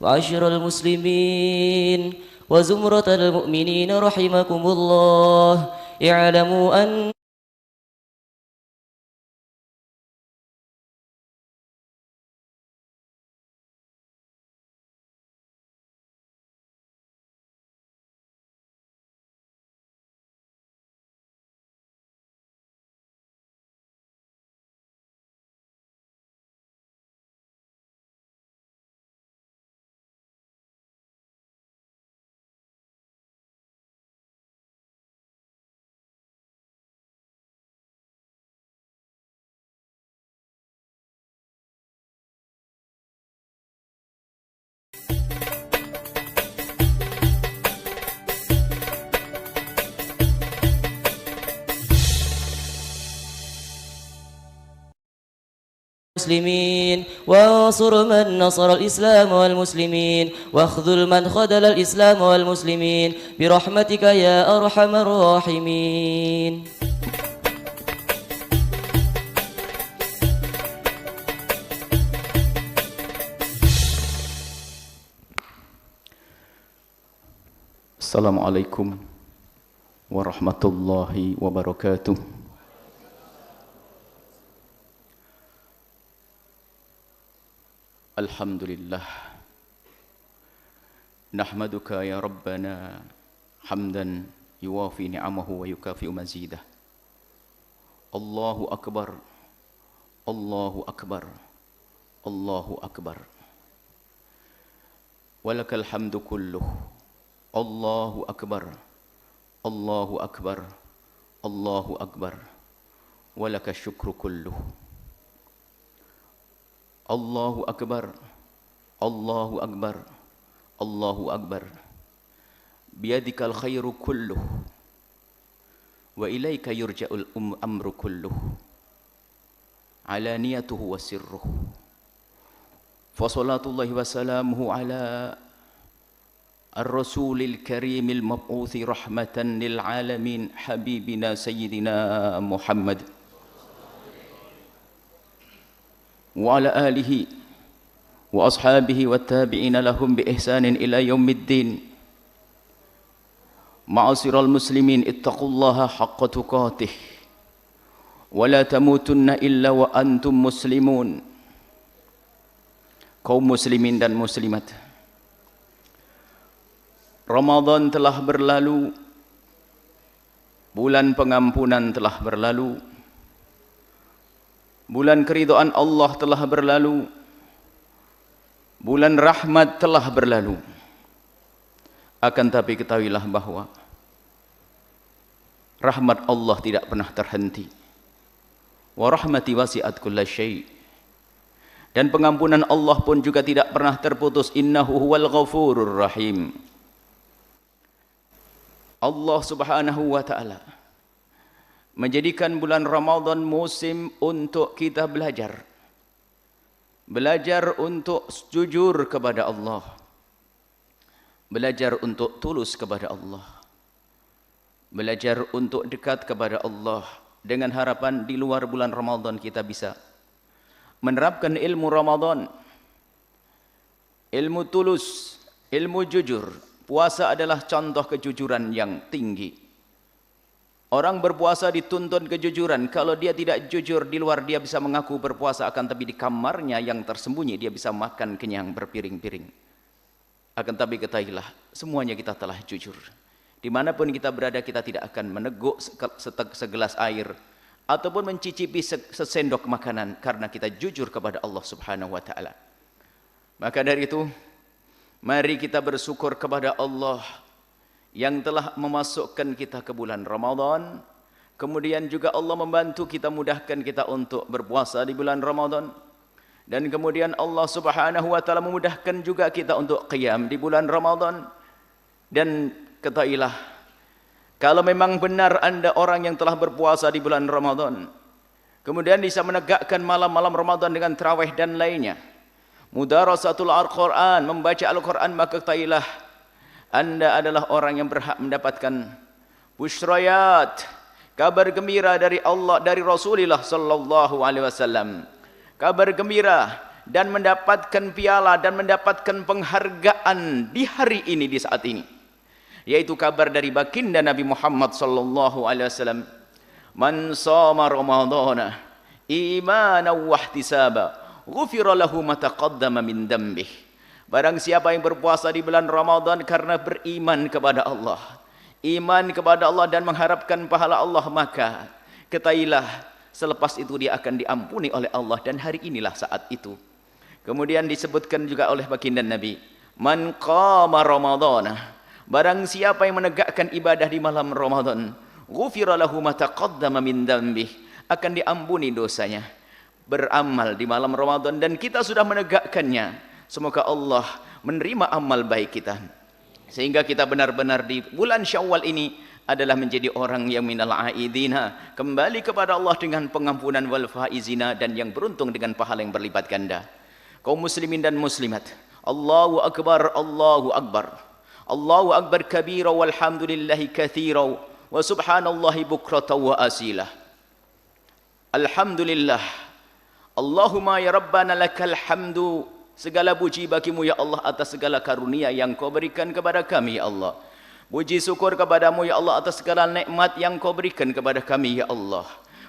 وعشر المسلمين وزمرة المؤمنين رحمكم الله. اعلموا أن المسلمين وانصر من نصر الإسلام والمسلمين واخذل من خذل الإسلام والمسلمين برحمتك يا أرحم الراحمين. Assalamualaikum warahmatullahi wabarakatuh. Alhamdulillah, nahmaduka ya Rabbana hamdan yuwafi ni'amahu wa yukafi'u mazidah. Allahu Akbar, Allahu Akbar, Allahu Akbar. Walakal hamdu kulluh. Allahu Akbar, Allahu Akbar, Allahu Akbar. Walaka syukru kulluh. Allahu Akbar, Allahu Akbar, Allahu Akbar. Biyadikal khairu kulluh wa ilaika yurja'ul amru kulluh, alaniyatuhu wa sirruh. Fa salatullahi wa salamuhu ala ar-rasulil karimil mab'uthi rahmatan lil alamin habibina sayyidina Muhammad wa ala alihi wa ashabihi wa tabi'ina lahum bi ihsanin ila yaumiddin. Ma'asyiral muslimin, ittaqullaha haqqa tuqatih wa la tamutunna illa wa antum muslimun. Kaum muslimin dan muslimat, Ramadan telah berlalu, bulan pengampunan telah berlalu, bulan keridhaan Allah telah berlalu, bulan rahmat telah berlalu. Akan tapi ketahuilah bahwa rahmat Allah tidak pernah terhenti. Wa rahmati wasi'at kulla syai'. Dan pengampunan Allah pun juga tidak pernah terputus. Innahu huwal ghafurur rahim. Allah Subhanahu wa ta'ala menjadikan bulan Ramadan musim untuk kita belajar. Belajar untuk jujur kepada Allah. Belajar untuk tulus kepada Allah. Belajar untuk dekat kepada Allah. Dengan harapan di luar bulan Ramadan kita bisa menerapkan ilmu Ramadan. Ilmu tulus, ilmu jujur. Puasa adalah contoh kejujuran yang tinggi. Orang berpuasa dituntut kejujuran. Kalau dia tidak jujur di luar, dia bisa mengaku berpuasa, akan tapi di kamarnya yang tersembunyi dia bisa makan kenyang berpiring-piring. Akan tapi ketahuilah, semuanya kita telah jujur. Dimanapun kita berada, kita tidak akan meneguk segelas air ataupun mencicipi sesendok makanan, karena kita jujur kepada Allah Subhanahu wa ta'ala. Maka dari itu, mari kita bersyukur kepada Allah yang telah memasukkan kita ke bulan Ramadan. Kemudian juga Allah membantu kita, mudahkan kita untuk berpuasa di bulan Ramadan. Dan kemudian Allah Subhanahu wa ta'ala memudahkan juga kita untuk qiyam di bulan Ramadan. Dan ketahuilah, kalau memang benar Anda orang yang telah berpuasa di bulan Ramadan, kemudian bisa menegakkan malam-malam Ramadan dengan tarawih dan lainnya, mudarasatul Al-Quran, membaca Al-Quran, maka ketahuilah Anda adalah orang yang berhak mendapatkan busyrayat, kabar gembira dari Allah, dari Rasulullah sallallahu alaihi wasallam. Kabar gembira dan mendapatkan piala dan mendapatkan penghargaan di hari ini, di saat ini, yaitu kabar dari baginda Nabi Muhammad sallallahu alaihi wasallam, man shoma ramadhana imanan wa ihtisaba ghufira lahu ma taqaddama min dhanbih. Barang siapa yang berpuasa di bulan Ramadan karena beriman kepada Allah, iman kepada Allah dan mengharapkan pahala Allah, maka ketahuilah selepas itu dia akan diampuni oleh Allah, dan hari inilah saat itu. Kemudian disebutkan juga oleh baginda Nabi, man qama ramadhana, barang siapa yang menegakkan ibadah di malam Ramadan, ghufira lahu ma taqaddama min dhanbih, akan diampuni dosanya. Beramal di malam Ramadan dan kita sudah menegakkannya, semoga Allah menerima amal baik kita, sehingga kita benar-benar di bulan Syawal ini adalah menjadi orang yang minal aidina, kembali kepada Allah dengan pengampunan, wal faizina, dan yang beruntung dengan pahala yang berlipat ganda. Kaum muslimin dan muslimat, Allahu akbar, Allahu akbar, Allahu akbar kabira, walhamdulillahi katsira, wa subhanallahi bukratan wa asila. Alhamdulillah, Allahumma ya rabbana lakal hamdu, segala puji bagimu ya Allah atas segala karunia yang kau berikan kepada kami ya Allah. Puji syukur kepadamu ya Allah atas segala nikmat yang kau berikan kepada kami ya Allah.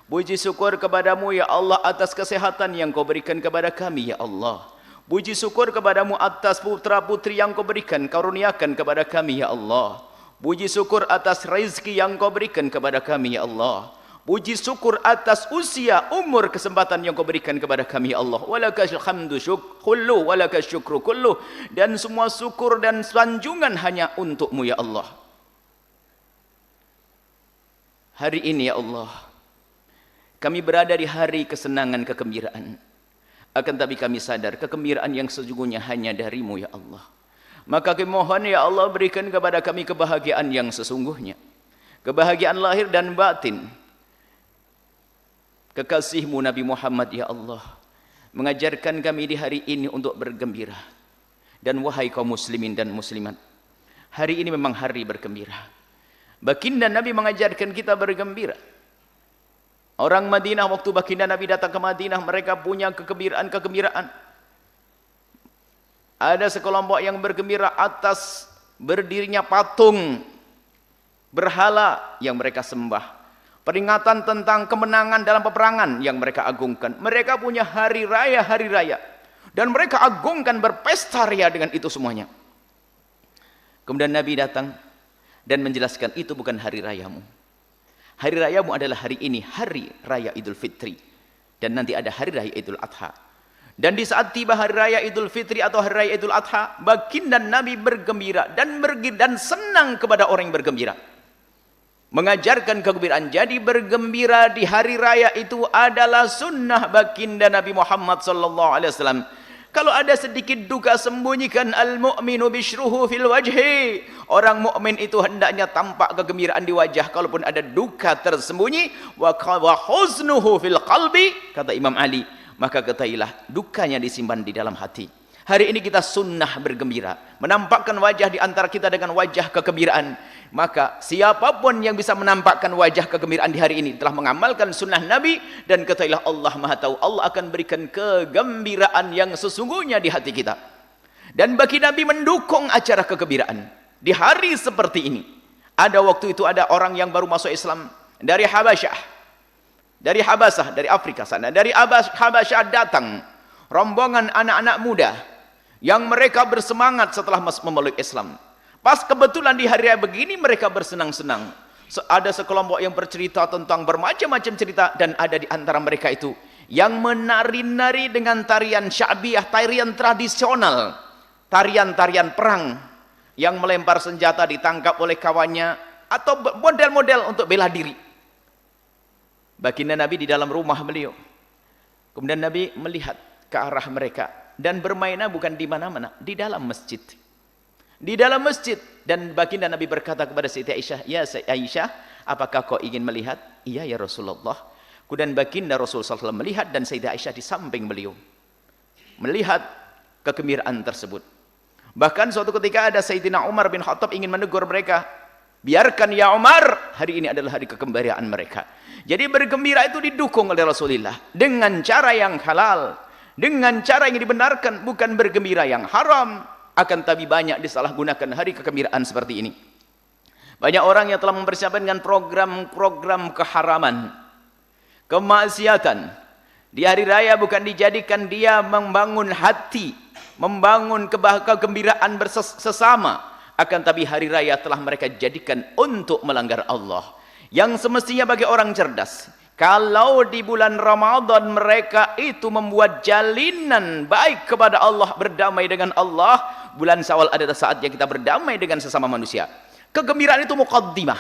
Puji syukur kepadamu ya Allah atas kesehatan yang kau berikan kepada kami ya Allah. Puji syukur kepadamu atas putra putri yang kau berikan, karuniakan kepada kami ya Allah. Puji syukur atas rezeki yang kau berikan kepada kami ya Allah. Puji syukur atas usia, umur, kesempatan yang kau berikan kepada kami ya Allah. Walakal hamdu kullu, walakal syukru kullu, dan semua syukur dan sanjungan hanya untukmu ya Allah. Hari ini ya Allah, kami berada di hari kesenangan, kegembiraan. Akan tapi kami sadar kegembiraan yang sesungguhnya hanya darimu ya Allah. Maka kami mohon ya Allah, berikan kepada kami kebahagiaan yang sesungguhnya, kebahagiaan lahir dan batin. Kekasihmu Nabi Muhammad ya Allah mengajarkan kami di hari ini untuk bergembira. Dan wahai kaum muslimin dan muslimat, hari ini memang hari bergembira. Baginda Nabi mengajarkan kita bergembira. Orang Madinah, waktu baginda Nabi datang ke Madinah, mereka punya kegembiraan. Ada sekelompok yang bergembira atas berdirinya patung berhala yang mereka sembah. Peringatan tentang kemenangan dalam peperangan yang mereka agungkan. Mereka punya hari raya dan mereka agungkan, berpesta ria dengan itu semuanya. Kemudian Nabi datang dan menjelaskan, itu bukan hari rayamu. Hari rayamu adalah hari ini, hari raya Idul Fitri, dan nanti ada hari raya Idul Adha. Dan di saat tiba hari raya Idul Fitri atau hari raya Idul Adha, baginda Nabi bergembira dan senang kepada orang yang bergembira, mengajarkan kegembiraan. Jadi bergembira di hari raya itu adalah sunnah baginda Nabi Muhammad sallallahu alaihi wasallam. Kalau ada sedikit duka, sembunyikan. Al-mu'minu bishruhu fil wajhi. Orang mukmin itu hendaknya tampak kegembiraan di wajah. Kalaupun ada duka tersembunyi, wa huznuhu fil qalbi, kata Imam Ali, maka ketahuilah dukanya disimpan di dalam hati. Hari ini kita sunnah bergembira, menampakkan wajah di antara kita dengan wajah kegembiraan. Maka siapapun yang bisa menampakkan wajah kegembiraan di hari ini telah mengamalkan sunnah Nabi, dan ketahuilah Allah Maha Tahu, Allah akan berikan kegembiraan yang sesungguhnya di hati kita. Dan bagi Nabi mendukung acara kegembiraan di hari seperti ini. Ada waktu itu ada orang yang baru masuk Islam dari Habasyah, dari Afrika sana, dari Habasyah datang rombongan anak-anak muda yang mereka bersemangat setelah memeluk Islam. Pas kebetulan di hari raya begini mereka bersenang-senang. Ada sekelompok yang bercerita tentang bermacam-macam cerita, dan ada di antara mereka itu yang menari-nari dengan tarian sya'biyah, tarian tradisional, tarian-tarian perang, yang melempar senjata ditangkap oleh kawannya, atau model-model untuk bela diri. Baginda Nabi di dalam rumah beliau. Kemudian Nabi melihat ke arah mereka, dan bermainnya bukan di mana-mana, di dalam masjid. Di dalam masjid. Dan baginda Nabi berkata kepada Siti Aisyah, ya Aisyah, apakah kau ingin melihat? Iya ya Rasulullah. Kemudian baginda Rasulullah SAW melihat, dan Siti Aisyah di samping beliau melihat kegembiraan tersebut. Bahkan suatu ketika ada Sayyidina Umar bin Khattab ingin menegur mereka, biarkan ya Umar, hari ini adalah hari kegembiraan mereka. Jadi bergembira itu didukung oleh Rasulullah dengan cara yang halal, dengan cara yang dibenarkan, bukan bergembira yang haram. Akan tapi banyak disalahgunakan hari kegembiraan seperti ini. Banyak orang yang telah mempersiapkan dengan program-program keharaman, kemaksiatan. Di hari raya bukan dijadikan dia membangun hati, membangun kegembiraan bersama, akan tapi hari raya telah mereka jadikan untuk melanggar Allah. Yang semestinya bagi orang cerdas, kalau di bulan Ramadan mereka itu membuat jalinan baik kepada Allah, berdamai dengan Allah, bulan Syawal adalah saat yang kita berdamai dengan sesama manusia. Kegembiraan itu muqaddimah.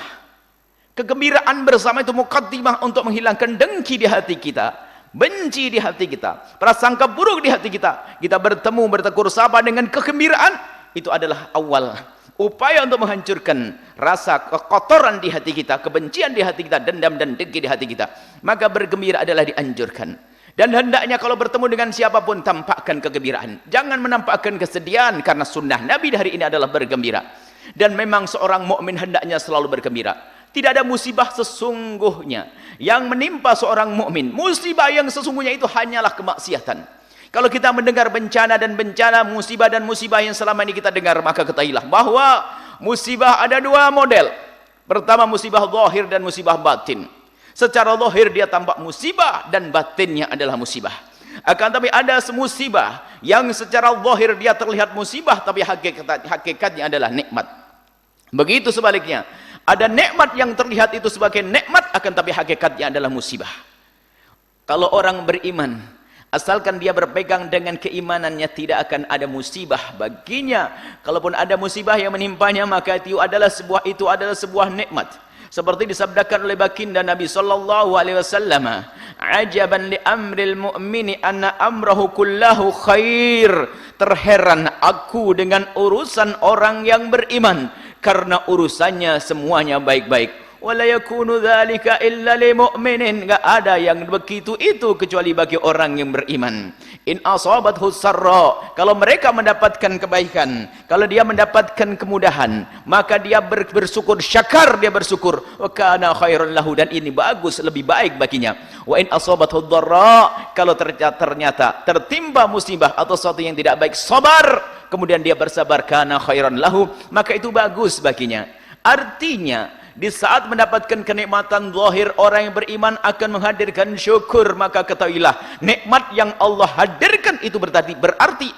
Kegembiraan bersama itu muqaddimah untuk menghilangkan dengki di hati kita, benci di hati kita, prasangka buruk di hati kita. Kita bertemu, bertegur sapa dengan kegembiraan, itu adalah awal upaya untuk menghancurkan rasa kekotoran di hati kita, kebencian di hati kita, dendam dan dengki di hati kita. Maka bergembira adalah dianjurkan. Dan hendaknya kalau bertemu dengan siapapun, tampakkan kegembiraan. Jangan menampakkan kesedihan, karena sunnah Nabi di hari ini adalah bergembira. Dan memang seorang mukmin hendaknya selalu bergembira. Tidak ada musibah sesungguhnya yang menimpa seorang mukmin. Musibah yang sesungguhnya itu hanyalah kemaksiatan. Kalau kita mendengar bencana dan bencana, musibah dan musibah yang selama ini kita dengar, maka ketahuilah bahwa musibah ada dua model. Pertama, musibah zahir dan musibah batin. Secara zahir dia tampak musibah dan batinnya adalah musibah. Akan tapi ada musibah yang secara zahir dia terlihat musibah, tapi hakikatnya adalah nikmat. Begitu sebaliknya, ada nikmat yang terlihat itu sebagai nikmat, akan tapi hakikatnya adalah musibah. Kalau orang beriman, asalkan dia berpegang dengan keimanannya, tidak akan ada musibah baginya. Kalaupun ada musibah yang menimpanya, maka itu adalah sebuah nikmat. Seperti disabdakan oleh baginda Nabi sallallahu alaihi wasallam, "Ajaban li amril mu'mini anna amrahu kullahu khair." Terheran aku dengan urusan orang yang beriman, karena urusannya semuanya baik-baik. Wala yakunu dzalika illa lil mu'minin. Enggak ada yang begitu itu kecuali bagi orang yang beriman. In asabathu sarra, kalau mereka mendapatkan kebaikan, kalau dia mendapatkan kemudahan, maka dia bersyukur, syakar, dia bersyukur, wa kana khairan lahu, dan ini bagus, lebih baik baginya. Wa in asabathu dharra, kalau ternyata tertimpa musibah atau sesuatu yang tidak baik, sabar, kemudian dia bersabar, kana khairan lahu, maka itu bagus baginya. Artinya, di saat mendapatkan kenikmatan zahir, orang yang beriman akan menghadirkan syukur. Maka ketahuilah, nikmat yang Allah hadirkan itu berarti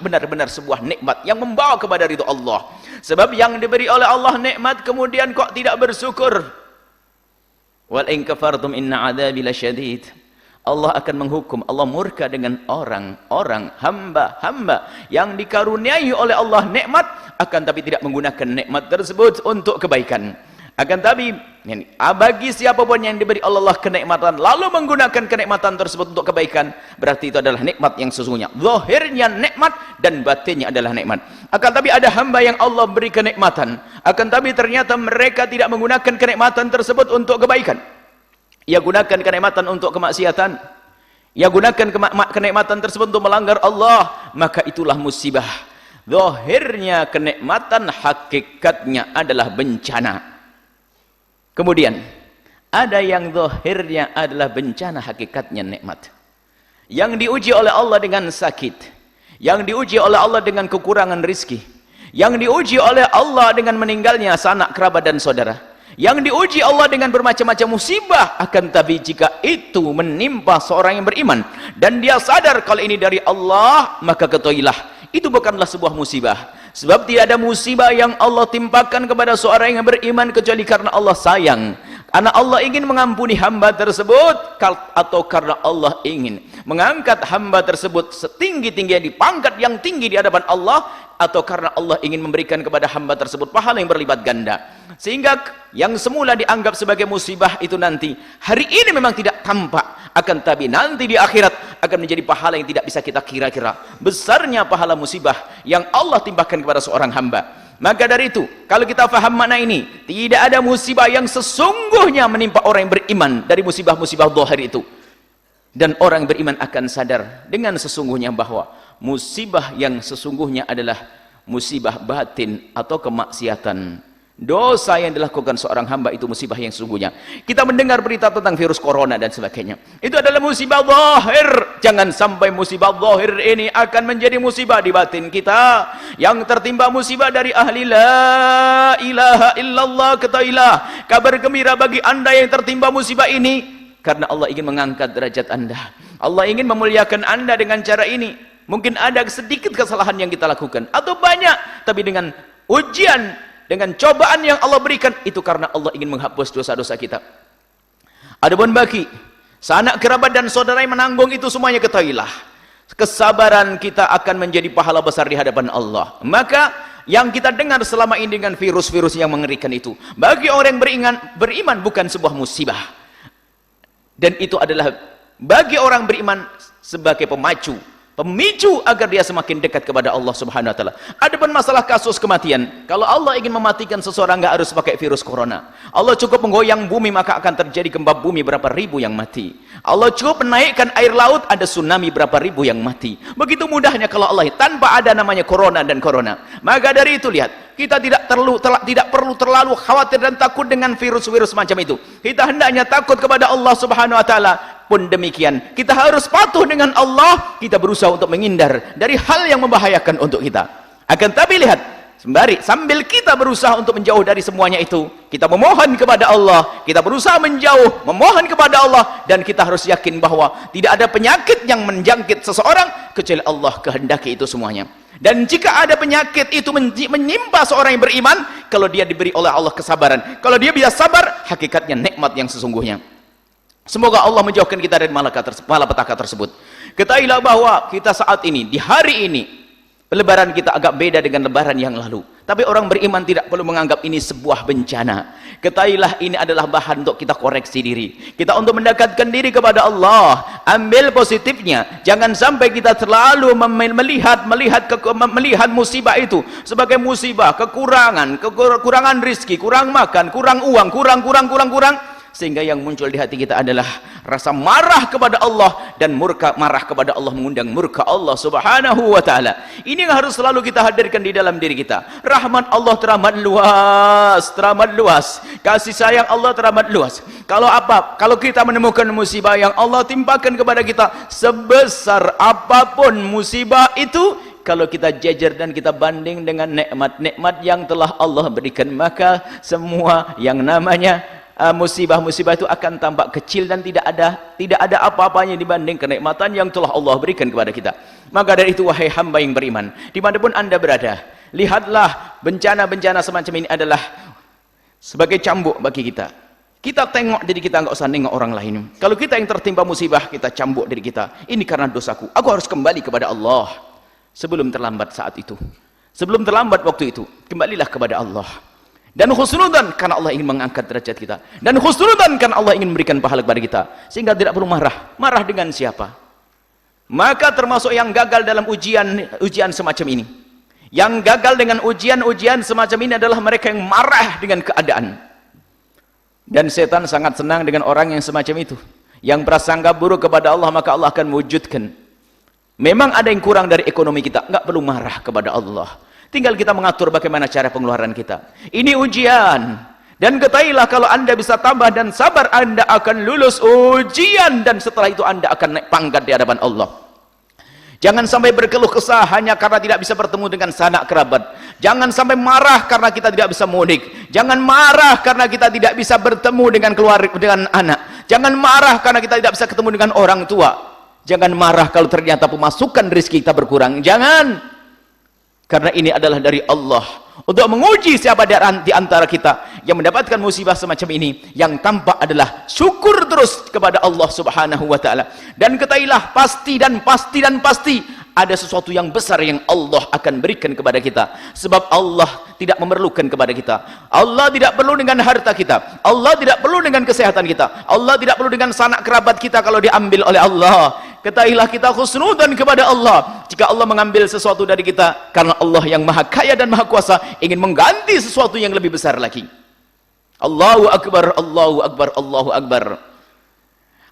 benar-benar sebuah nikmat yang membawa kepada ridho Allah. Sebab yang diberi oleh Allah nikmat, kemudian kok tidak bersyukur. Wal in kafartum inna adzabi lasyadid. Allah akan menghukum, Allah murka dengan orang-orang, hamba-hamba yang dikaruniai oleh Allah nikmat, akan tapi tidak menggunakan nikmat tersebut untuk kebaikan. Akan tapi bagi siapapun yang diberi Allah kenikmatan lalu menggunakan kenikmatan tersebut untuk kebaikan, berarti itu adalah nikmat yang sesungguhnya. Zahirnya nikmat dan batinnya adalah nikmat. Akan tapi ada hamba yang Allah beri kenikmatan, akan tapi ternyata mereka tidak menggunakan kenikmatan tersebut untuk kebaikan. Ia gunakan kenikmatan untuk kemaksiatan. Ia gunakan kenikmatan tersebut untuk melanggar Allah, maka itulah musibah. Zahirnya kenikmatan, hakikatnya adalah bencana. Kemudian ada yang zahirnya adalah bencana, hakikatnya nikmat. Yang diuji oleh Allah dengan sakit, yang diuji oleh Allah dengan kekurangan rizki, yang diuji oleh Allah dengan meninggalnya sanak kerabat dan saudara, yang diuji Allah dengan bermacam-macam musibah. Akan tapi jika itu menimpa seorang yang beriman dan dia sadar kalau ini dari Allah, maka ketahuilah itu bukanlah sebuah musibah. Sebab tidak ada musibah yang Allah timpakan kepada seorang yang beriman kecuali karena Allah sayang, karena Allah ingin mengampuni hamba tersebut, atau karena Allah ingin mengangkat hamba tersebut setinggi-tingginya di pangkat yang tinggi di hadapan Allah, atau karena Allah ingin memberikan kepada hamba tersebut pahala yang berlipat ganda. Sehingga yang semula dianggap sebagai musibah itu nanti hari ini memang tidak tampak, akan tapi nanti di akhirat akan menjadi pahala yang tidak bisa kita kira-kira besarnya pahala musibah yang Allah timpakan kepada seorang hamba. Maka dari itu, kalau kita faham makna ini, tidak ada musibah yang sesungguhnya menimpa orang yang beriman dari musibah-musibah zahir itu. Dan orang yang beriman akan sadar dengan sesungguhnya bahwa musibah yang sesungguhnya adalah musibah batin atau kemaksiatan Dosa yang dilakukan seorang hamba itu musibah yang sesungguhnya. Kita mendengar berita tentang virus corona dan sebagainya. Itu adalah musibah zahir. Jangan sampai musibah zahir ini akan menjadi musibah di batin kita. Yang tertimpa musibah dari ahli la ilaha illallah, ketahuilah kabar gembira bagi anda yang tertimpa musibah ini, karena Allah ingin mengangkat derajat anda. Allah ingin memuliakan anda dengan cara ini. Mungkin ada sedikit kesalahan yang kita lakukan, atau banyak, tapi dengan ujian, dengan cobaan yang Allah berikan, itu karena Allah ingin menghapus dosa-dosa kita. Adapun bagi sanak kerabat dan saudara yang menanggung itu semuanya, ketahuilah kesabaran kita akan menjadi pahala besar di hadapan Allah. Maka yang kita dengar selama ini dengan virus-virus yang mengerikan itu, bagi orang yang beriman bukan sebuah musibah, dan itu adalah bagi orang beriman sebagai pemicu agar dia semakin dekat kepada Allah Subhanahu wa taala. Adapun masalah kasus kematian, kalau Allah ingin mematikan seseorang enggak harus pakai virus corona. Allah cukup menggoyang bumi maka akan terjadi gempa bumi berapa ribu yang mati. Allah cukup menaikkan air laut, ada tsunami berapa ribu yang mati. Begitu mudahnya kalau Allah, tanpa ada namanya corona dan corona. Maka dari itu lihat, kita tidak perlu terlalu khawatir dan takut dengan virus-virus macam itu. Kita hendaknya takut kepada Allah Subhanahu wa taala. Pun demikian, kita harus patuh dengan Allah. Kita berusaha untuk menghindar dari hal yang membahayakan untuk kita. Akan tapi lihat, sambil kita berusaha untuk menjauh dari semuanya itu, kita memohon kepada Allah, kita berusaha menjauh, memohon kepada Allah, dan kita harus yakin bahwa tidak ada penyakit yang menjangkit seseorang kecuali Allah kehendaki itu semuanya. Dan jika ada penyakit itu menimpa seorang yang beriman, kalau dia diberi oleh Allah kesabaran, kalau dia bisa sabar, hakikatnya nikmat yang sesungguhnya. Semoga Allah menjauhkan kita dari malapetaka tersebut. Ketahuilah bahwa kita saat ini, di hari ini, lebaran kita agak beda dengan lebaran yang lalu. Tapi orang beriman tidak perlu menganggap ini sebuah bencana. Ketahuilah ini adalah bahan untuk kita koreksi diri. Kita untuk mendekatkan diri kepada Allah. Ambil positifnya. Jangan sampai kita terlalu melihat musibah itu sebagai musibah, kekurangan rizki, kurang makan, kurang uang, kurang. Sehingga yang muncul di hati kita adalah rasa marah kepada Allah, dan marah kepada Allah mengundang murka Allah Subhanahu wa taala. Ini yang harus selalu kita hadirkan di dalam diri kita. Rahmat Allah teramat luas. Kasih sayang Allah teramat luas. Kalau kita menemukan musibah yang Allah timpakan kepada kita, sebesar apapun musibah itu, kalau kita jajar dan kita banding dengan nikmat-nikmat yang telah Allah berikan, maka semua yang namanya musibah-musibah itu akan tampak kecil dan tidak ada apa-apanya dibanding kenikmatan yang telah Allah berikan kepada kita. Maka dari itu, wahai hamba yang beriman, dimanapun anda berada, lihatlah bencana-bencana semacam ini adalah sebagai cambuk bagi kita. Kita tengok diri kita, nggak usah nengok orang lain. Kalau kita yang tertimpa musibah, kita cambuk diri kita. Ini karena dosaku, aku harus kembali kepada Allah. Sebelum terlambat saat itu, sebelum terlambat waktu itu, kembalilah kepada Allah. Dan khusnudan karena Allah ingin mengangkat derajat kita, dan khusnudan karena Allah ingin memberikan pahala kepada kita, sehingga tidak perlu marah dengan siapa. Maka termasuk yang gagal dalam ujian semacam ini, yang gagal dengan ujian semacam ini adalah mereka yang marah dengan keadaan. Dan setan sangat senang dengan orang yang semacam itu, yang prasangka buruk kepada Allah, maka Allah akan wujudkan. Memang ada yang kurang dari ekonomi kita, nggak perlu marah kepada Allah. Tinggal kita mengatur bagaimana cara pengeluaran kita. Ini ujian. Dan ketahuilah kalau anda bisa tambah dan sabar, anda akan lulus ujian. Dan setelah itu anda akan naik pangkat di hadapan Allah. Jangan sampai berkeluh kesah hanya karena tidak bisa bertemu dengan sanak kerabat. Jangan sampai marah karena kita tidak bisa mudik. Jangan marah karena kita tidak bisa bertemu dengan keluarga, dengan anak. Jangan marah karena kita tidak bisa ketemu dengan orang tua. Jangan marah kalau ternyata pemasukan rezeki kita berkurang. Jangan. Karena ini adalah dari Allah untuk menguji siapa di antara kita yang mendapatkan musibah semacam ini. Yang tampak adalah syukur terus kepada Allah Subhanahu wa taala. Dan ketahuilah pasti ada sesuatu yang besar yang Allah akan berikan kepada kita. Sebab Allah tidak memerlukan kepada kita. Allah tidak perlu dengan harta kita. Allah tidak perlu dengan kesehatan kita. Allah tidak perlu dengan sanak kerabat kita kalau diambil oleh Allah. Ketahuilah kita khusnudan kepada Allah jika Allah mengambil sesuatu dari kita, karena Allah yang maha kaya dan maha kuasa ingin mengganti sesuatu yang lebih besar lagi. Allahu akbar, Allahu akbar, Allahu akbar.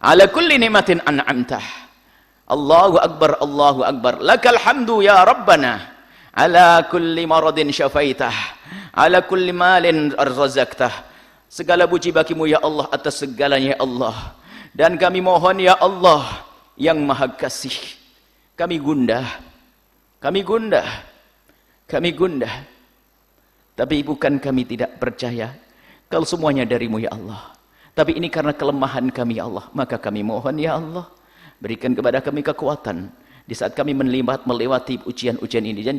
Ala kulli ni'matin an'amtah. Allahu akbar, Allahu akbar. Lakal hamdu ya Rabbana. Ala kulli maradin syafaitah. ala kulli malin arzaqtah. Segala puji bagimu ya Allah atas segalanya ya Allah. Dan kami mohon ya Allah yang maha kasih, kami gundah, tapi bukan kami tidak percaya kalau semuanya darimu ya Allah, tapi ini karena kelemahan kami ya Allah, maka kami mohon ya Allah, berikan kepada kami kekuatan di saat kami melewati ujian-ujian ini, dan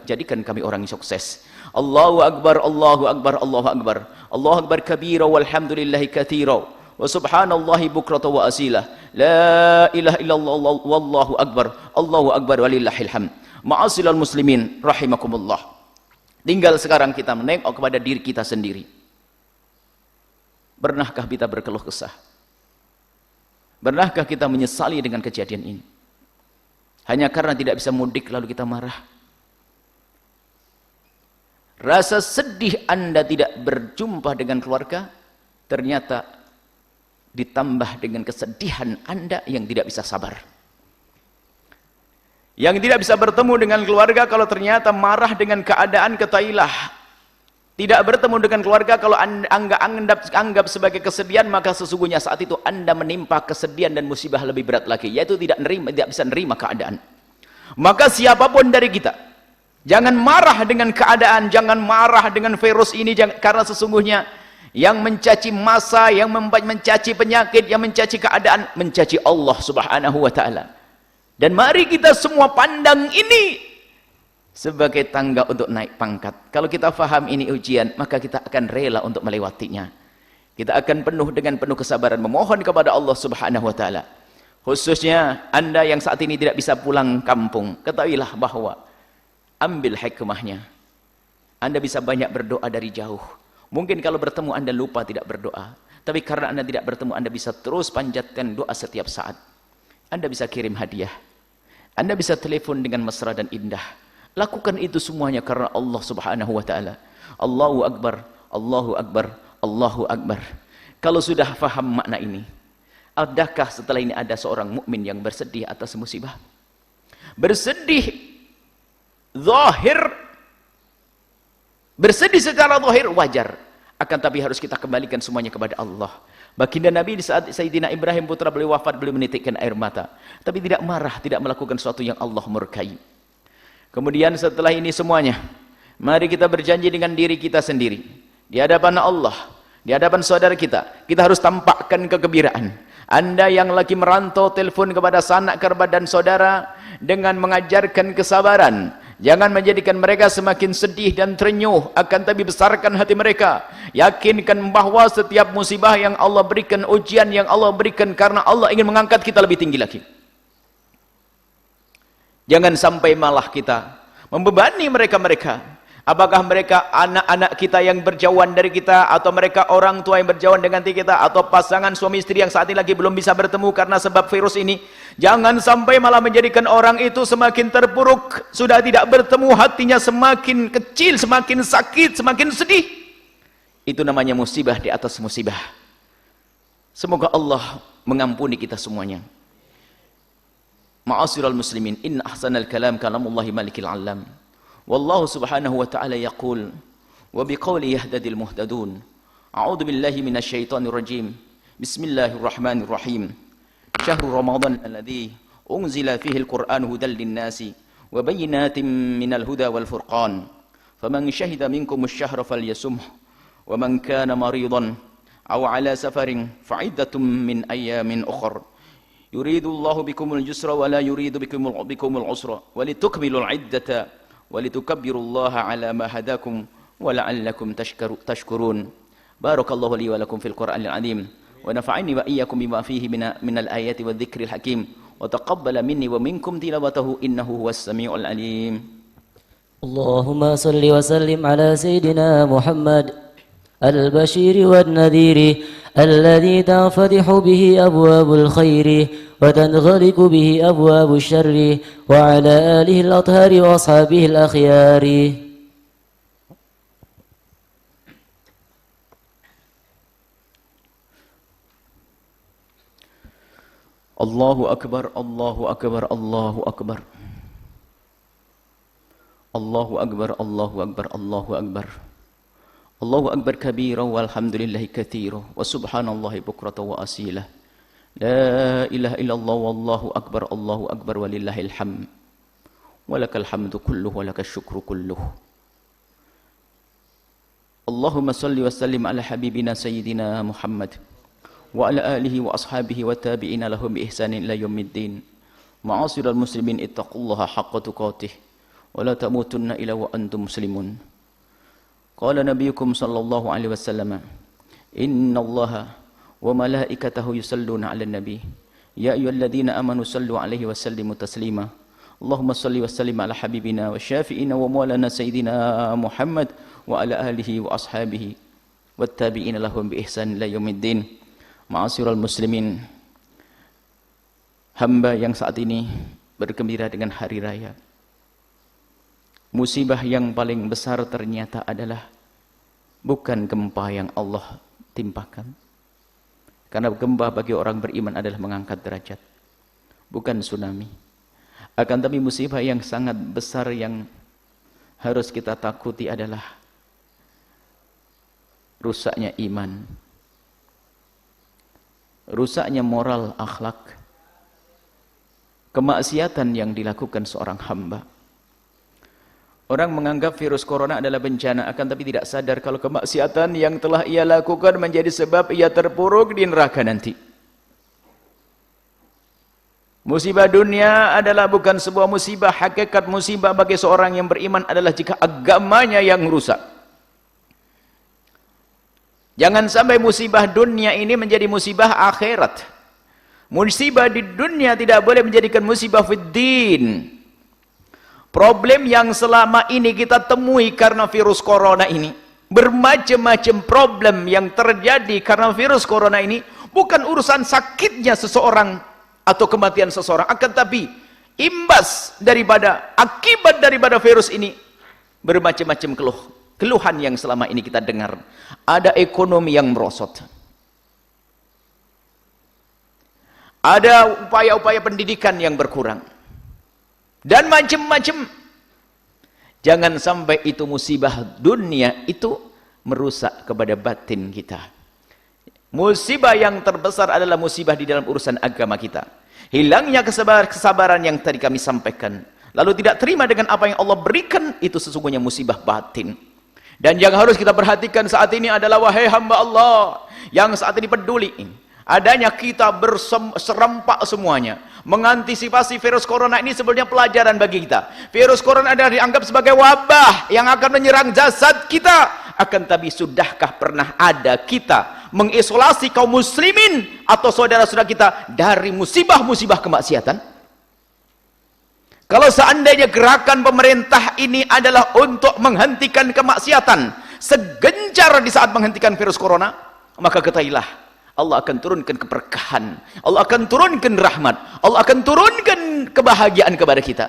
jadikan kami orang yang sukses. Allahu Akbar, Allahu Akbar, Allahu Akbar, Allahu Akbar kabira walhamdulillahi katsira wa subhanallahi bukrata wa asila, la ilaha illallah wallahu akbar, Allahu akbar walillahil hamd. Ma'asyiral muslimin rahimakumullah. Tinggal sekarang kita menengok kepada diri kita sendiri. Pernahkah kita berkeluh kesah? Pernahkah kita menyesali dengan kejadian ini? Hanya karena tidak bisa mudik lalu kita marah. Rasa sedih Anda tidak berjumpa dengan keluarga ternyata ditambah dengan kesedihan Anda yang tidak bisa sabar. Yang tidak bisa bertemu dengan keluarga kalau ternyata marah dengan keadaan ketailah. Tidak bertemu dengan keluarga kalau Anda anggap sebagai kesedihan, maka sesungguhnya saat itu Anda menimpa kesedihan dan musibah lebih berat lagi, yaitu tidak bisa nerima keadaan. Maka siapapun dari kita, jangan marah dengan keadaan, jangan marah dengan virus ini, karena sesungguhnya yang mencaci massa, yang mencaci penyakit, yang mencaci keadaan, mencaci Allah subhanahu wa ta'ala. Dan mari kita semua pandang ini sebagai tangga untuk naik pangkat. Kalau kita faham ini ujian, maka kita akan rela untuk melewatinya. Kita akan penuh kesabaran memohon kepada Allah subhanahu wa ta'ala. Khususnya Anda yang saat ini tidak bisa pulang kampung, ketahuilah bahwa ambil hikmahnya. Anda bisa banyak berdoa dari jauh. Mungkin kalau bertemu Anda lupa tidak berdoa, tapi karena Anda tidak bertemu, Anda bisa terus panjatkan doa setiap saat. Anda bisa kirim hadiah, Anda bisa telepon dengan mesra dan indah. Lakukan itu semuanya karena Allah subhanahu wa ta'ala. Allahu Akbar, Allahu Akbar, Allahu Akbar. Kalau sudah faham makna ini, adakah setelah ini ada seorang mukmin yang bersedih atas musibah? Bersedih zahir, bersedih secara zahir wajar, akan tapi harus kita kembalikan semuanya kepada Allah. Baginda Nabi di saat Sayyidina Ibrahim putra beliau wafat, beliau menitikkan air mata, tapi tidak marah, tidak melakukan sesuatu yang Allah murkai. Kemudian setelah ini semuanya, mari kita berjanji dengan diri kita sendiri, di hadapan Allah, di hadapan saudara kita harus tampakkan kegembiraan. Anda yang lagi merantau, telepon kepada sanak kerabat dan saudara dengan mengajarkan kesabaran. Jangan menjadikan mereka semakin sedih dan terenyuh, akan tapi besarkan hati mereka. Yakinkan bahwa setiap musibah yang Allah berikan, ujian yang Allah berikan, karena Allah ingin mengangkat kita lebih tinggi lagi. Jangan sampai malah kita membebani mereka-mereka. Apakah mereka anak-anak kita yang berjauhan dari kita, atau mereka orang tua yang berjauhan dengan kita, atau pasangan suami istri yang saat ini lagi belum bisa bertemu karena sebab virus ini. Jangan sampai malah menjadikan orang itu semakin terpuruk, sudah tidak bertemu, hatinya semakin kecil, semakin sakit, semakin sedih. Itu namanya musibah di atas musibah. Semoga Allah mengampuni kita semuanya. Ma'asyiral muslimin, inna ahsanal kalam kalamullahi malikil alam. Wallahu subhanahu wa ta'ala yaqul wa biqawli yahdadil muhtadun. A'udzu billahi minasyaitonir rajim. Bismillahirrahmanirrahim. Syahrul Ramadan alladzi unzila fihi al-Qur'an hudal lin-nasi wa bayyinatin minal huda wal furqan. Faman syahida minkum asy-syahra falyasumhu wa man kana maridan aw 'ala safarin fa'iddatun min ayyamin ukhra. Yuridullahu bikumul yusra wa la yuridu bikumul usra wa litukmilul 'iddata ولتكبروا الله على ما هداكم ولعلكم تشكرون. بارك الله لي ولكم في القرآن العظيم ونفعني وإياكم بما فيه من الآيات والذكر الحكيم وتقبل مني ومنكم تلاوته إنه هو السميع العليم. اللهم صل وسلم على سيدنا محمد البشير والنذير الذي تنفتح به أبواب الخير وتنغلق به أبواب الشر وعلى آله الأطهار وأصحابه الأخيار. الله أكبر الله أكبر الله أكبر الله أكبر الله أكبر الله أكبر. Allahu akbar kabira walhamdulillahi katsira wa subhanallahi bukratan wa asila. La ilaha illallah wallahu akbar walillahil hamd. Walakal hamdu kulluhu walakal syukru kulluhu. Allahumma salli wa sallim ala habibina sayyidina Muhammad wa ala alihi wa ashabihi wa tabi'ina lahum bi ihsanin ila yaumiddin. Ma'asyiral muslimin ittaqullaha haqqa tuqatih wa la tamutunna illa wa antum muslimun. Qala nabiyukum sallallahu alaihi wasallam, innallaha wa malaikatahu yusalluna 'alan nabi ya ayyuhalladzina amanu sallu 'alaihi wa sallimu taslima. Allahumma salli wa sallim ala habibina wa syafi'ina wa maulana sayyidina Muhammad wa ala alihi wa ashabihi wa tabi'ina lahum bi ihsan ila yaumiddin. Ma'asyiral muslimin, hamba yang saat ini bergembira dengan hari raya. Musibah yang paling besar ternyata adalah bukan gempa yang Allah timpakan. Karena gempa bagi orang beriman adalah mengangkat derajat, bukan tsunami. Akan tapi musibah yang sangat besar yang harus kita takuti adalah rusaknya iman, rusaknya moral akhlak, kemaksiatan yang dilakukan seorang hamba. Orang menganggap virus corona adalah bencana, akan tapi tidak sadar kalau kemaksiatan yang telah ia lakukan menjadi sebab ia terpuruk di neraka nanti. Musibah dunia adalah bukan sebuah musibah. Hakikat musibah bagi seorang yang beriman adalah jika agamanya yang rusak. Jangan sampai musibah dunia ini menjadi musibah akhirat. Musibah di dunia tidak boleh menjadikan musibah fiddin. Problem yang selama ini kita temui karena virus corona ini, bermacam-macam problem yang terjadi karena virus corona ini, bukan urusan sakitnya seseorang atau kematian seseorang, akan tapi imbas daripada, akibat daripada virus ini bermacam-macam keluhan yang selama ini kita dengar. Ada ekonomi yang merosot, ada upaya-upaya pendidikan yang berkurang, dan macam-macam. Jangan sampai itu musibah dunia itu merusak kepada batin kita. Musibah yang terbesar adalah musibah di dalam urusan agama kita. Hilangnya kesabaran yang tadi kami sampaikan, lalu tidak terima dengan apa yang Allah berikan, itu sesungguhnya musibah batin. Dan yang harus kita perhatikan saat ini adalah, wahai hamba Allah yang saat ini peduli adanya kita serempak semuanya mengantisipasi virus corona ini. Sebenarnya pelajaran bagi kita. Virus corona adalah dianggap sebagai wabah yang akan menyerang jasad kita. Akan tapi sudahkah pernah ada kita mengisolasi kaum muslimin atau saudara-saudara kita dari musibah-musibah kemaksiatan? Kalau seandainya gerakan pemerintah ini adalah untuk menghentikan kemaksiatan segencar di saat menghentikan virus corona, maka ketahuilah Allah akan turunkan keberkahan, Allah akan turunkan rahmat, Allah akan turunkan kebahagiaan kepada kita.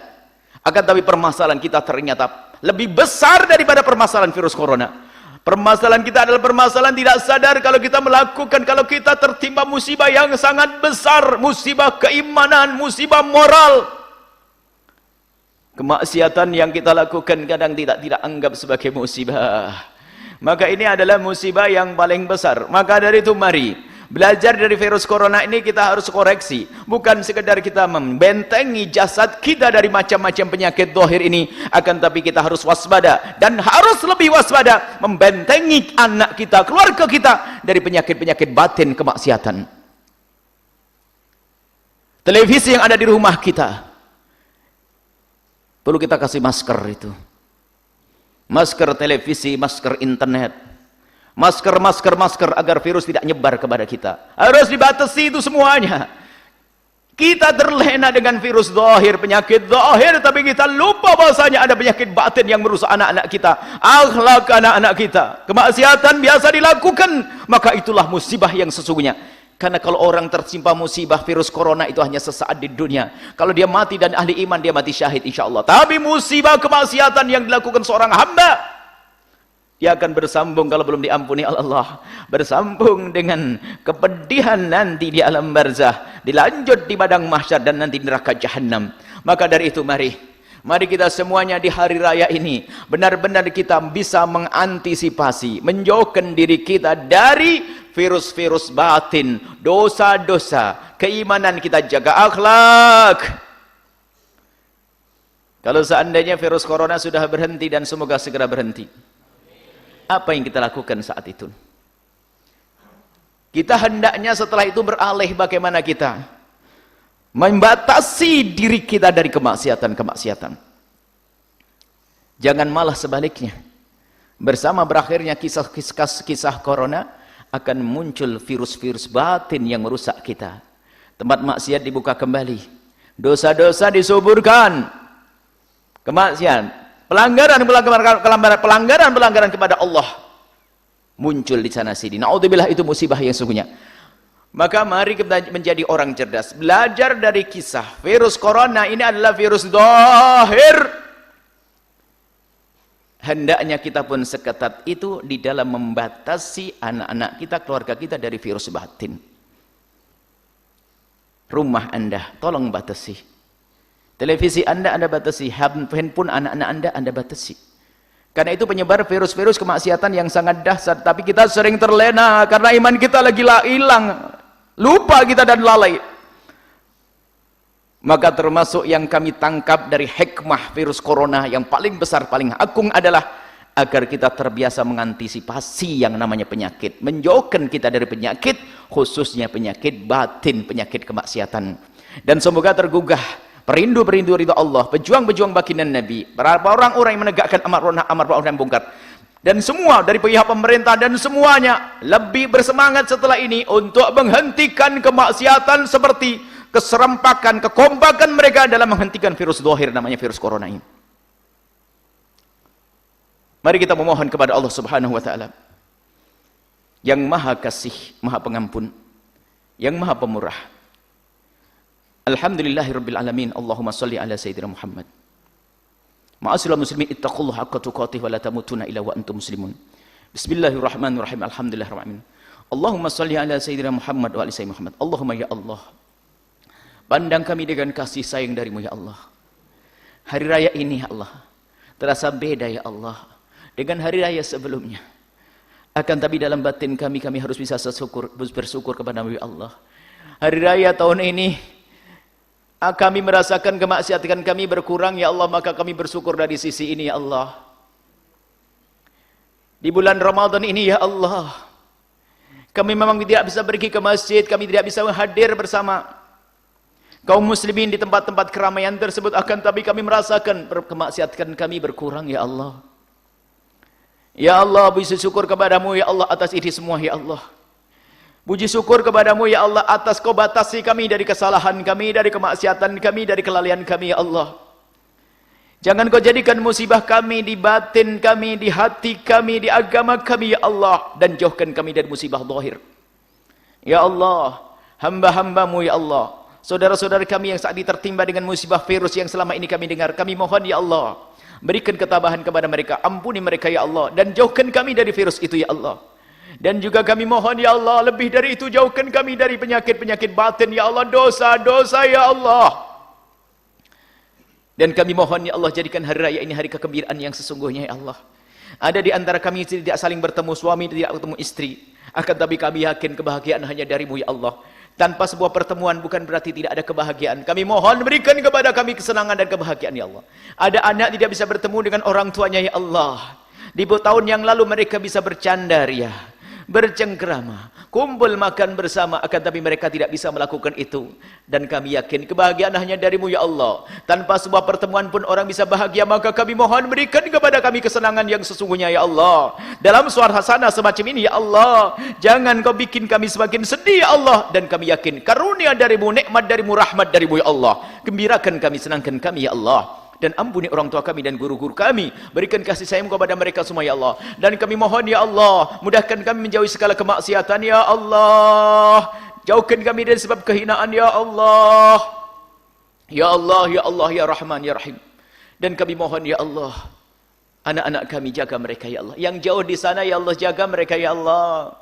Akan tapi permasalahan kita ternyata lebih besar daripada permasalahan virus corona. Permasalahan kita adalah permasalahan tidak sadar kalau kita melakukan, kalau kita tertimpa musibah yang sangat besar, musibah keimanan, musibah moral. Kemaksiatan yang kita lakukan kadang tidak anggap sebagai musibah. Maka ini adalah musibah yang paling besar. Maka dari itu mari belajar dari virus corona ini, kita harus koreksi. Bukan sekedar kita membentengi jasad kita dari macam-macam penyakit zahir ini, akan tapi kita harus waspada, dan harus lebih waspada membentengi anak kita, keluarga kita dari penyakit-penyakit batin kemaksiatan. Televisi yang ada di rumah kita perlu kita kasih masker itu. Masker televisi, masker internet, masker agar virus tidak nyebar kepada kita. Harus dibatasi itu semuanya. Kita terlena dengan virus zahir, penyakit zahir, tapi kita lupa bahwasanya ada penyakit batin yang merusak anak-anak kita, akhlak anak-anak kita. Kemaksiatan biasa dilakukan, maka itulah musibah yang sesungguhnya. Karena kalau orang tertimpa musibah virus corona itu hanya sesaat di dunia. Kalau dia mati dan ahli iman, dia mati syahid insyaallah. Tapi musibah kemaksiatan yang dilakukan seorang hamba, dia akan bersambung kalau belum diampuni Allah, bersambung dengan kepedihan nanti di alam barzah, dilanjut di padang mahsyar, dan nanti neraka jahanam. Maka dari itu mari Mari kita semuanya di hari raya ini benar-benar kita bisa mengantisipasi, menjauhkan diri kita dari virus-virus batin, dosa-dosa, keimanan kita jaga akhlak. Kalau seandainya virus corona sudah berhenti dan semoga segera berhenti, apa yang kita lakukan saat itu? Kita hendaknya setelah itu beralih bagaimana kita membatasi diri kita dari kemaksiatan-kemaksiatan. Jangan malah sebaliknya. Bersama berakhirnya kisah corona akan muncul virus-virus batin yang merusak kita. Tempat maksiat dibuka kembali. Dosa-dosa disuburkan. Kemaksiatan, pelanggaran kepada Allah muncul di sana sini. Naudzubillah, itu musibah yang sesungguhnya. Maka mari kita menjadi orang cerdas. Belajar dari kisah virus corona ini adalah virus zahir. Hendaknya kita pun seketat itu di dalam membatasi anak-anak kita, keluarga kita dari virus batin. Rumah Anda tolong batasi. Televisi Anda batasi, handphone anak-anak Anda batasi. Karena itu penyebar virus-virus kemaksiatan yang sangat dahsyat. Tapi kita sering terlena karena iman kita lagi hilang. Lupa kita dan lalai. Maka termasuk yang kami tangkap dari hikmah virus corona yang paling besar, paling agung adalah agar kita terbiasa mengantisipasi yang namanya penyakit. Menjauhkan kita dari penyakit, khususnya penyakit batin, penyakit kemaksiatan. Dan semoga tergugah perindu-perindu ridha Allah, pejuang-pejuang baginda Nabi, para orang-orang yang menegakkan amar ma'ruf nahi munkar, dan semua dari pihak pemerintah dan semuanya lebih bersemangat setelah ini untuk menghentikan kemaksiatan seperti keserempakan, kekompakan mereka dalam menghentikan virus zahir namanya virus corona ini. Mari kita memohon kepada Allah Subhanahu wa taala yang Maha Kasih, Maha Pengampun, yang Maha Pemurah. Alhamdulillahirabbil alamin. Allahumma shalli ala sayyidina Muhammad. Ma'asyiral muslimin, ittaqullaha haqqa tuqatih wa la tamutunna illa wa antum muslimun. Bismillahirrahmanirrahim. Alhamdulillahirabbil alamin. Allahumma shalli ala sayyidina Muhammad wa ali sayyidina Muhammad. Allahumma ya Allah, pandang kami dengan kasih sayang darimu ya Allah. Hari raya ini ya Allah terasa beda ya Allah dengan hari raya sebelumnya. Akan tapi dalam batin kami harus bisa bersyukur kepada-Mu ya Allah. Hari raya tahun ini kami merasakan kemaksiatan kami berkurang ya Allah, maka kami bersyukur dari sisi ini ya Allah. Di bulan Ramadan ini ya Allah, kami memang tidak bisa pergi ke masjid, kami tidak bisa hadir bersama kaum muslimin di tempat-tempat keramaian tersebut, akan tapi kami merasakan kemaksiatan kami berkurang ya Allah. Ya Allah, puji syukur kepada-Mu ya Allah atas ini semua ya Allah. Puji syukur kepada-Mu ya Allah atas Kau batasi kami dari kesalahan kami, dari kemaksiatan kami, dari kelalaian kami ya Allah. Jangan Kau jadikan musibah kami di batin kami, di hati kami, di agama kami ya Allah, dan jauhkan kami dari musibah zahir. Ya Allah, hamba-hamba-Mu ya Allah, saudara-saudara kami yang saat ini tertimpa dengan musibah virus yang selama ini kami dengar, kami mohon ya Allah, berikan ketabahan kepada mereka, ampuni mereka ya Allah, dan jauhkan kami dari virus itu ya Allah. Dan juga kami mohon ya Allah, lebih dari itu jauhkan kami dari penyakit-penyakit batin ya Allah, dosa-dosa ya Allah. Dan kami mohon ya Allah, jadikan hari raya ini hari kegembiraan yang sesungguhnya ya Allah. Ada di antara kami tidak saling bertemu, suami tidak bertemu istri, akan tapi kami yakin kebahagiaan hanya dari-Mu ya Allah. Tanpa sebuah pertemuan bukan berarti tidak ada kebahagiaan. Kami mohon berikan kepada kami kesenangan dan kebahagiaan ya Allah. Ada anak tidak bisa bertemu dengan orang tuanya ya Allah. Di tahun yang lalu mereka bisa bercanda ria, bercengkrama, kumpul makan bersama, akan tapi mereka tidak bisa melakukan itu. Dan kami yakin kebahagiaan hanya dari-Mu ya Allah. Tanpa sebuah pertemuan pun orang bisa bahagia, maka kami mohon berikan kepada kami kesenangan yang sesungguhnya ya Allah. Dalam suasana semacam ini ya Allah, jangan Kau bikin kami semakin sedih ya Allah. Dan kami yakin karunia dari-Mu, nikmat dari-Mu, rahmat dari-Mu ya Allah. Gembirakan kami, senangkan kami ya Allah. Dan ampuni orang tua kami dan guru-guru kami, berikan kasih sayang kepada mereka semua ya Allah. Dan kami mohon ya Allah, mudahkan kami menjauhi segala kemaksiatan ya Allah. Jauhkan kami dari sebab kehinaan ya Allah. Ya Allah, ya Allah, ya Rahman, ya Rahim. Dan kami mohon ya Allah, anak-anak kami jaga mereka ya Allah. Yang jauh di sana ya Allah, jaga mereka ya Allah.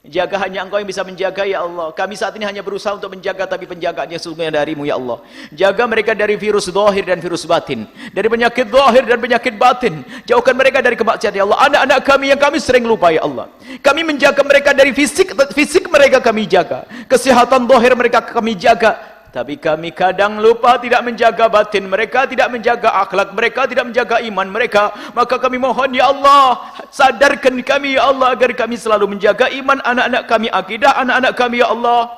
Jaga hanya Engkau yang bisa menjaga ya Allah. Kami saat ini hanya berusaha untuk menjaga, tapi penjagaannya sesungguhnya darimu ya Allah. Jaga mereka dari virus zahir dan virus batin, dari penyakit zahir dan penyakit batin. Jauhkan mereka dari kemaksiatan ya Allah. Anak-anak kami yang kami sering lupa ya Allah. Kami menjaga mereka dari fisik mereka kami jaga. Kesehatan zahir mereka kami jaga. Tapi kami kadang lupa tidak menjaga batin mereka, tidak menjaga akhlak mereka, tidak menjaga iman mereka. Maka kami mohon ya Allah, sadarkan kami ya Allah, agar kami selalu menjaga iman anak-anak kami, akidah anak-anak kami ya Allah.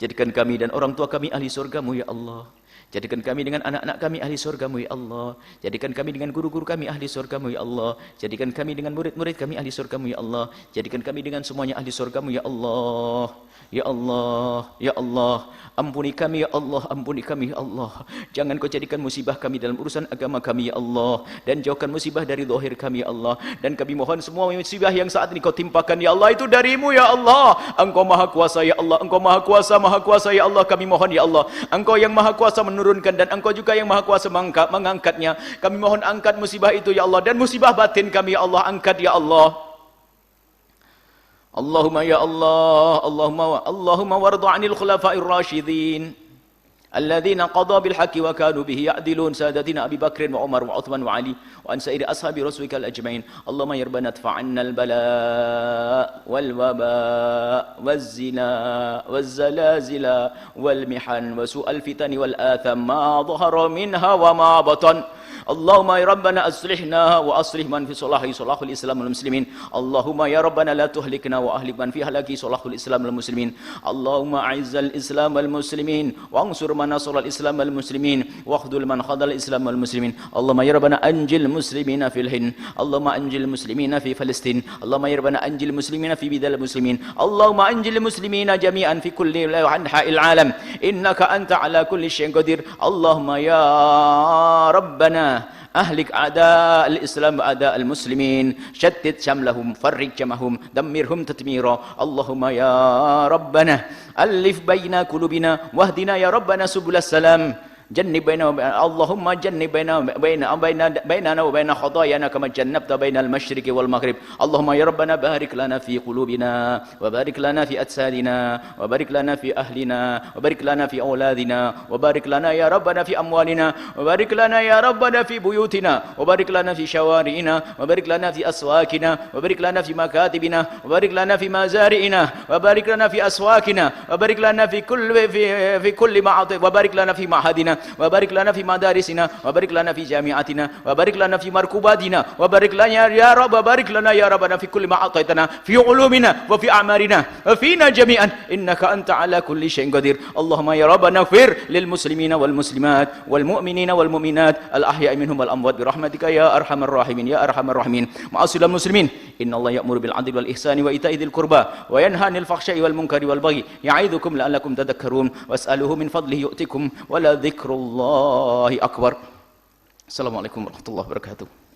Jadikan kami dan orang tua kami ahli surgamu ya Allah. Jadikan kami dengan anak-anak kami ahli surgamu ya Allah. Jadikan kami dengan guru-guru kami ahli surgamu ya Allah. Jadikan kami dengan murid-murid kami ahli surgamu ya Allah. Jadikan kami dengan semuanya ahli surgamu ya Allah. Ya Allah, ya Allah, ampuni kami ya Allah, ampuni kami ya Allah. Jangan kau jadikan musibah kami dalam urusan agama kami ya Allah, dan jauhkan musibah dari zahir kami ya Allah. Dan kami mohon semua musibah yang saat ini kau timpakan ya Allah itu darimu ya Allah. Engkau maha kuasa ya Allah, Engkau maha kuasa ya Allah. Kami mohon ya Allah, Engkau yang maha kuasa menurunkan, dan Engkau juga yang maha kuasa mengangkatnya. Kami mohon angkat musibah itu ya Allah, dan musibah batin kami ya Allah angkat ya Allah. Allahumma ya Allah, Allahumma warda 'anil khulafa'ir rasyidin alladzina qada bil haqqi wa kanu bihi ya'dilun, sadatina Abi Bakr wa Umar wa Uthman wa Ali wa an sa'iri ashabi rasulika ajma'in. Allahumma ya rabbana adfa'anna al bala wal waba waz zina waz zalazila wal mihan wa su'al fitani wal atham ma dhahara minha wa ma batan. Allahumma ya Rabbana aslihna wa aslih man fi salahi salahul Islam wal muslimin. Allahumma ya Rabbana la tuhlikna wa ahlik man fi halaki salahul Islam wal muslimin. Allahumma a'izzal Islam wal muslimin wa ansur man nasara al Islam wal muslimin wa akhdhul man khadal Islam wal muslimin. Allahumma ya Rabbana anjil muslimina fil Hind. Allahumma anjil muslimina fi Palestin. Allahumma ya Rabbana anjil muslimina fi bidal muslimin. Allahumma anjil muslimina jami'an fi kulli anha'il alam. Innaka anta ala kulli syai'in qadir. Allahumma ya Rabbana أهلك أعداء الإسلام وأعداء المسلمين شتت شملهم فرق جمعهم دمرهم تدميرا. اللهم يا ربنا ألف بين قلوبنا واهدنا يا ربنا سبل السلام. جنب بيننا اللهم جنب بيننا وبين خطايانا كما جنبت بين المشرق والمغرب. اللهم يا ربنا بارك لنا في قلوبنا وبارك لنا في أجسادنا وبارك لنا في أهلنا وبارك لنا في أولادنا وبارك لنا يا ربنا في أموالنا وبارك لنا يا ربنا في بيوتنا وبارك لنا في شوارعنا وبارك لنا في أسواقنا وبارك لنا في مكاتبنا وبارك لنا في مزارعنا وبارك لنا في أسواقنا وبارك لنا في كل معاطف وبارك لنا في معهدنا وبارك لنا في مدارسنا وبارك لنا في جامعاتنا وبارك لنا في مركباتنا وبارك لنا يا رب وبارك لنا يا ربنا في كل ما أعطيتنا في علومنا وفي أعمارنا وفينا جميعا إنك أنت على كل شيء قدير. اللهم يا ربنا اغفر للمسلمين والمسلمات والمؤمنين والمؤمنات الأحياء منهم والأموات برحمتك يا أرحم الراحمين يا أرحم الراحمين. معاشر المسلمين إن الله يأمر بالعدل والإحسان وإيتاء ذي القربى وينهى عن الفحشاء والمنكر والبغي يعظكم لعلكم تذكرون واسألوه من فضله يؤتكم ولا ذكر الله أكبر. Assalamualaikum warahmatullahi wabarakatuh.